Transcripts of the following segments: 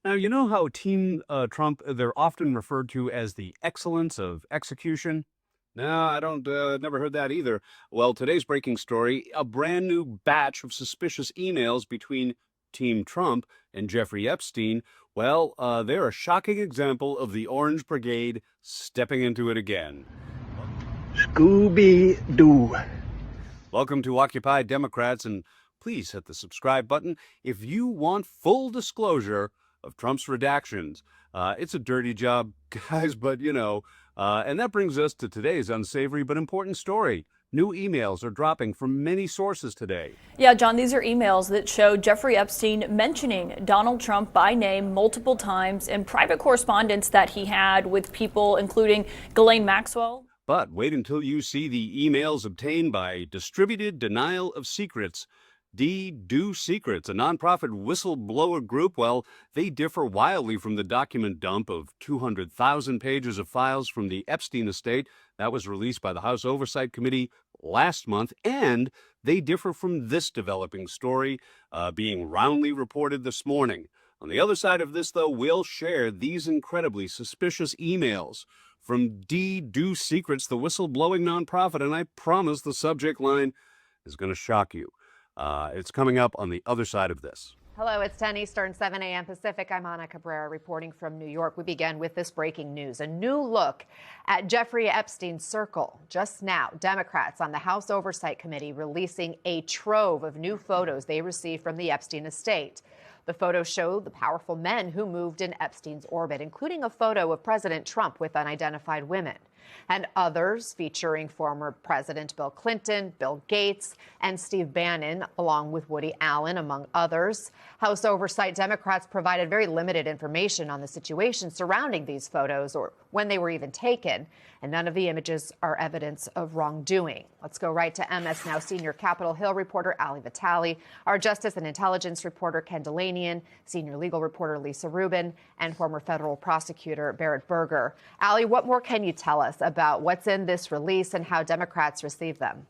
Now, you know how Team Trump, they're often referred to as the excellence of execution? No, I don't, never heard that either. Well, today's breaking story, a brand new batch of suspicious emails between Team Trump and Jeffrey Epstein. Well, they're a shocking example of the Orange Brigade stepping into it again. Scooby-Doo. Welcome to Occupy Democrats, and please hit the subscribe button if you want full disclosure of Trump's redactions. It's a dirty job, guys, but and that brings us to today's unsavory but important story. New emails are dropping from many sources today. Yeah, John, these are emails that show Jeffrey Epstein mentioning Donald Trump by name multiple times in private correspondence that he had with people, including Ghislaine Maxwell. But wait until you see the emails obtained by Distributed Denial of Secrets. Do Secrets, a nonprofit whistleblower group. Well, they differ wildly from the document dump of 200,000 pages of files from the Epstein estate that was released by the House Oversight Committee last month, and they differ from this developing story being roundly reported this morning. On the other side of this, though, we'll share these incredibly suspicious emails from Do Secrets, the whistleblowing nonprofit, and I promise the subject line is going to shock you. It's coming up on the other side of this. Hello, it's 10 Eastern, 7 a.m. Pacific. I'm Ana Cabrera reporting from New York. We begin with this breaking news. A new look at Jeffrey Epstein's circle. Just now, Democrats on the House Oversight Committee releasing a trove of new photos they received from the Epstein estate. The photos show the powerful men who moved in Epstein's orbit, including a photo of President Trump with unidentified women, and others featuring former President Bill Clinton, Bill Gates, and Steve Bannon, along with Woody Allen, among others. House Oversight Democrats provided very limited information on the situation surrounding these photos or when they were even taken, and none of the images are evidence of wrongdoing. Let's go right to MS Now senior Capitol Hill reporter Ali Vitale, our Justice and Intelligence reporter Ken Delanian, senior legal reporter Lisa Rubin, and former federal prosecutor Barrett Berger. Ali, what more can you tell us about what's in this release and how Democrats receive them?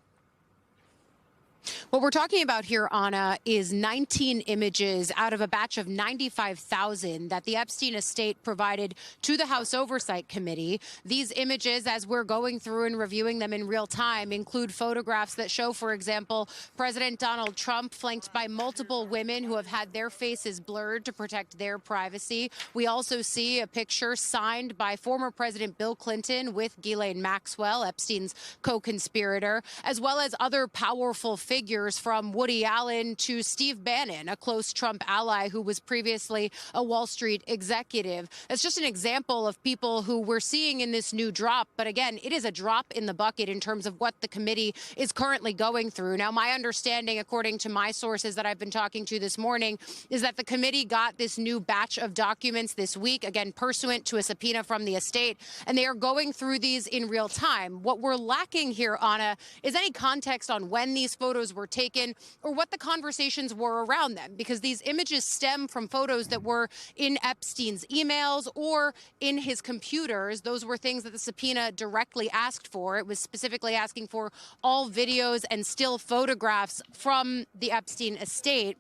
What we're talking about here, Anna, is 19 images out of a batch of 95,000 that the Epstein estate provided to the House Oversight Committee. These images, as we're going through and reviewing them in real time, include photographs that show, for example, President Donald Trump flanked by multiple women who have had their faces blurred to protect their privacy. We also see a picture signed by former President Bill Clinton with Ghislaine Maxwell, Epstein's co-conspirator, as well as other powerful figures from Woody Allen to Steve Bannon, a close Trump ally who was previously a Wall Street executive. That's just an example of people who we're seeing in this new drop. But again, it is a drop in the bucket in terms of what the committee is currently going through. Now, my understanding, according to my sources that I've been talking to this morning, is that the committee got this new batch of documents this week, again, pursuant to a subpoena from the estate, and they are going through these in real time. What we're lacking here, Anna, is any context on when these photos were taken or what the conversations were around them, because these images stem from photos that were in Epstein's emails or in his computers. Those were things that the subpoena directly asked for. It was specifically asking for all videos and still photographs from the Epstein estate.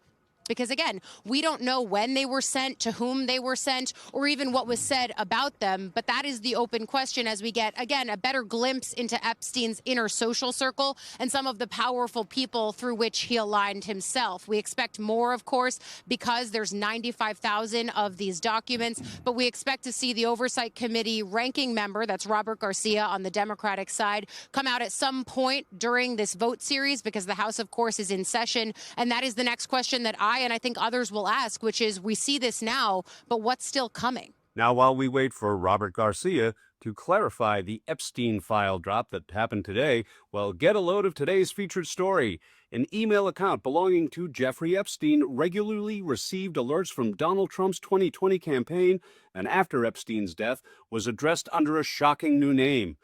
Because, again, we don't know when they were sent, to whom they were sent, or even what was said about them. But that is the open question as we get, again, a better glimpse into Epstein's inner social circle and some of the powerful people through which he aligned himself. We expect more, of course, because there's 95,000 of these documents. But we expect to see the Oversight Committee ranking member, that's Robert Garcia on the Democratic side, come out at some point during this vote series, because the House, of course, is in session. And that is the next question that I and I think others will ask, which is, we see this now, but what's still coming? Now, while we wait for Robert Garcia to clarify the Epstein file drop that happened today, well, get a load of today's featured story. An email account belonging to Jeffrey Epstein regularly received alerts from Donald Trump's 2020 campaign, and after Epstein's death was addressed under a shocking new name.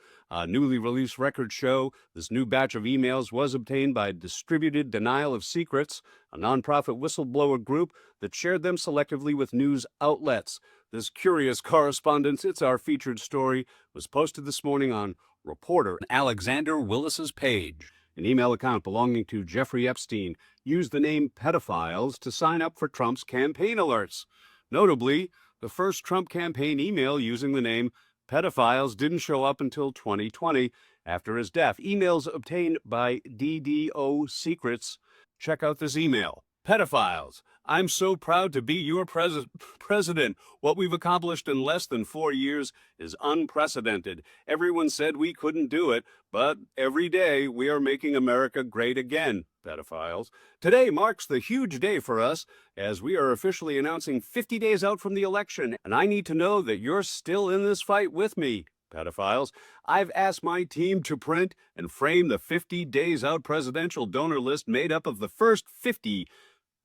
Newly released records show this new batch of emails was obtained by Distributed Denial of Secrets, a nonprofit whistleblower group that shared them selectively with news outlets. This curious correspondence, it's our featured story, was posted this morning on reporter Alexander Willis's page. An email account belonging to Jeffrey Epstein used the name pedophiles to sign up for Trump's campaign alerts. Notably, the first Trump campaign email using the name pedophiles didn't show up until 2020 after his death. Emails obtained by DDO Secrets. Check out this email. Pedophiles, I'm so proud to be your president. What we've accomplished in less than 4 years is unprecedented. Everyone said we couldn't do it, but every day we are making America great again. Pedophiles. Today marks the huge day for us as we are officially announcing 50 days out from the election, and I need to know that you're still in this fight with me. Pedophiles. I've asked my team to print and frame the 50 days out presidential donor list made up of the first 50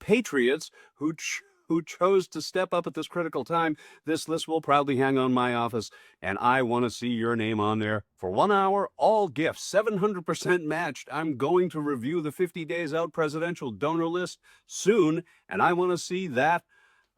patriots who chose to step up at this critical time. This list will proudly hang on my office, and I want to see your name on there. For 1 hour, all gifts, 700% matched. I'm going to review the 50 days out presidential donor list soon, and I want to see that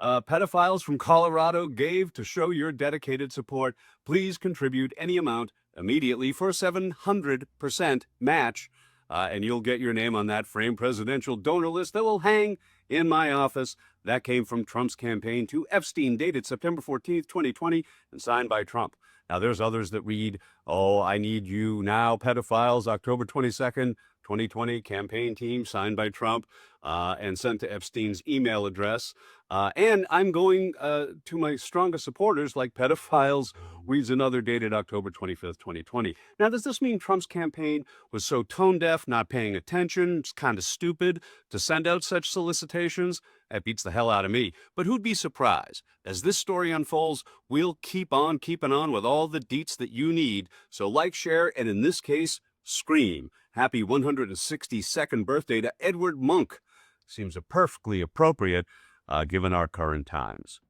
pedophiles from Colorado gave to show your dedicated support. Please contribute any amount immediately for 700% match, and you'll get your name on that framed presidential donor list that will hang in my office. That came from Trump's campaign to Epstein, dated September 14th, 2020, and signed by Trump. Now, there's others that read, oh, I need you now, pedophiles, October 22nd, 2020, campaign team, signed by Trump, and sent to Epstein's email address. And I'm going to my strongest supporters, like pedophiles, reads another dated October 25th, 2020. Now, does this mean Trump's campaign was so tone deaf, not paying attention, it's kind of stupid to send out such solicitations? That beats the hell out of me. But who'd be surprised? As this story unfolds, we'll keep on keeping on with all the deets that you need. So like, share, and in this case, scream. Happy 162nd birthday to Edward Monk. Seems perfectly appropriate given our current times.